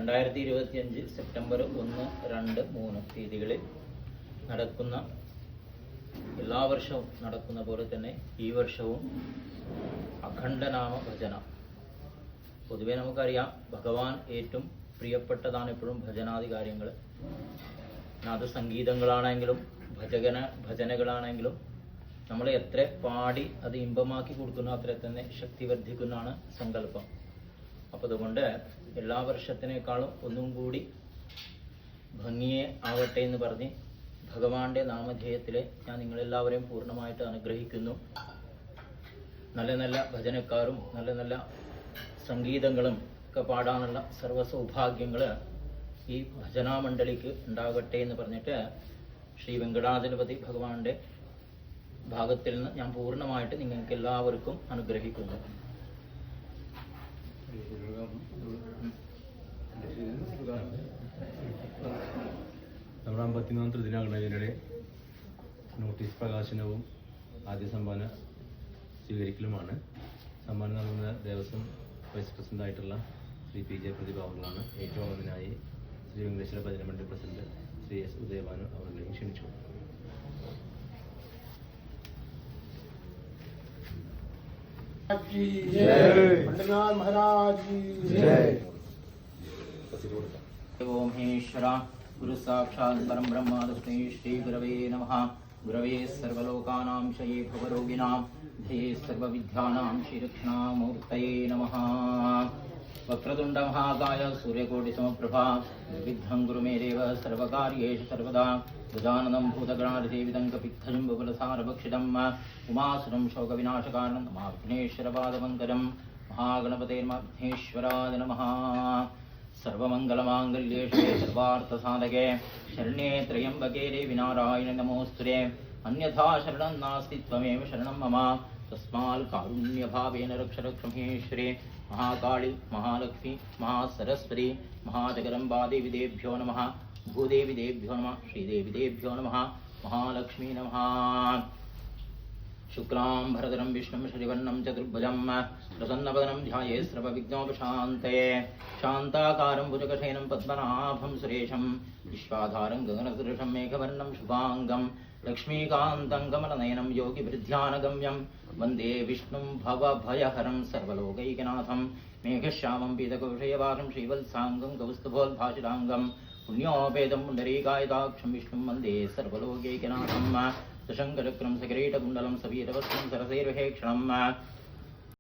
2025 September 1, 2, 3 തീയതികളിൽ നടക്കുന്ന എല്ലാ വർഷവും നടക്കുന്ന പോലെ തന്നെ ഈ വർഷവും അഖണ്ഡനാമ ഭജന. പൊതുവെ നമുക്കറിയാം, ഭഗവാൻ ഏറ്റവും പ്രിയപ്പെട്ടതാണ് എപ്പോഴും ഭജനാദി കാര്യങ്ങൾ. നാദസംഗീതങ്ങളാണെങ്കിലും ഭജനകളാണെങ്കിലും നമ്മൾ എത്ര പാടി അത് ഇമ്പമാക്കി കൊടുക്കുന്നു അത്ര തന്നെ ശക്തി വർദ്ധിക്കുന്നതാണ് സങ്കല്പം. അപ്പോൾ അതുകൊണ്ട് എല്ലാ വർഷത്തിനേക്കാളും ഒന്നും കൂടി ഭംഗിയെ ആവട്ടെ എന്ന് പറഞ്ഞ് ഭഗവാന്റെ നാമധേയത്തിൽ ഞാൻ നിങ്ങളെല്ലാവരെയും പൂർണ്ണമായിട്ട് അനുഗ്രഹിക്കുന്നു. നല്ല നല്ല ഭജനക്കാരും നല്ല നല്ല സംഗീതങ്ങളും ഒക്കെ പാടാനുള്ള സർവ്വ സൗഭാഗ്യങ്ങൾ ഈ ഭജനാമണ്ഡലിക്ക് ഉണ്ടാകട്ടെ എന്ന് പറഞ്ഞിട്ട് ശ്രീ വെങ്കടാചലപതി ഭഗവാന്റെ ഭാഗത്തിൽ നിന്ന് ഞാൻ പൂർണ്ണമായിട്ട് നിങ്ങൾക്ക് എല്ലാവർക്കും അനുഗ്രഹിക്കുന്നു. നമ്മുടെ 54 ത്രിദിനാഘടനയുടെ നോട്ടീസ് പ്രകാശനവും ആദ്യ സമ്മാന സ്വീകരിക്കലുമാണ്. സമ്മാനം നൽകുന്ന ദേവസ്വം വൈസ് പ്രസിഡന്റായിട്ടുള്ള ശ്രീ പി ജെ പ്രതിഭാവുകളാണ്. ഏറ്റവും ആദ്യമായി ശ്രീ വെങ്കടേശ്വര ഭജന മണ്ഡലി പ്രസിഡന്റ് ശ്രീ എസ് ഉദയഭാനു അവர்களையும் ക്ഷണിച്ചു. ओम हेश्वरा गुरु साक्षात् परम ब्रह्म तस्मै श्री गुरवे नमः. गुरवे सर्वलोकानां शये भवरोगिणां धये सर्वविद्यानां श्रीरक्षणामूर्तये नमः. वक्रतुण्ड महाकाय सूर्यकोटिसमप्रभा निर्विघ्नं कुरु मे देव सर्वकार्येषु सर्वदा. गजाननं भूतगणाधिसेवितं कपित्थजम्बुफलसारभक्षितं उमासुरं शोकविनाशकारणं नमाग्नेश्वरपादमङ्गलं. महागणपतेर्मघ्नेश्वराय नमः. सर्वमङ्गलमाङ्गल्ये शिवे सर्वार्थसाधके शरण्ये त्र्यम्बके देवि नारायणे नमोऽस्तुते. अन्यथा शरणं नास्ति, त्वमेव शरणं मम. तस्मात् कारुण्यभावेन रक्ष महेश्वरे. महाकाली महालक्ष्मी महासरस्वती महाजगदम्बा देवीदेभ्यो नमः. भूदेवीदेभ्यो नमः. श्रीदेवीदेभ्यो नमः. महालक्ष्मी नमः. शुक्लां भरधरं विष्णुं शशिवर्णं चतुर्भुजं प्रसन्नवदनं ध्यायेत् सर्वविघ्नोपशान्तये. शान्ताकारं भुजगशयनं पद्मनाभं सुरेशं विश्वाधारं गगनसदृशं मेघवर्णं शुभाङ्गं लक्ष्मीकान्तं कमलनयनं योगिवृद्ध्यानगम्यं वन्दे विष्णुं भवभयहरं सर्वलोकैकनाथं. मेघश्यामं पीतकौशयवासं श्रीवत्साङ्गं कौस्तुभोद्भाषिताङ्गं पुण्योपेतं पुण्डरीकायताक्षं विष्णुं वन्दे सर्वलोकैकनाथं. शङ्खचक्रं सकिरीटकुण्डलं सवीरवस्त्रं सरसैर्विहेक्षणं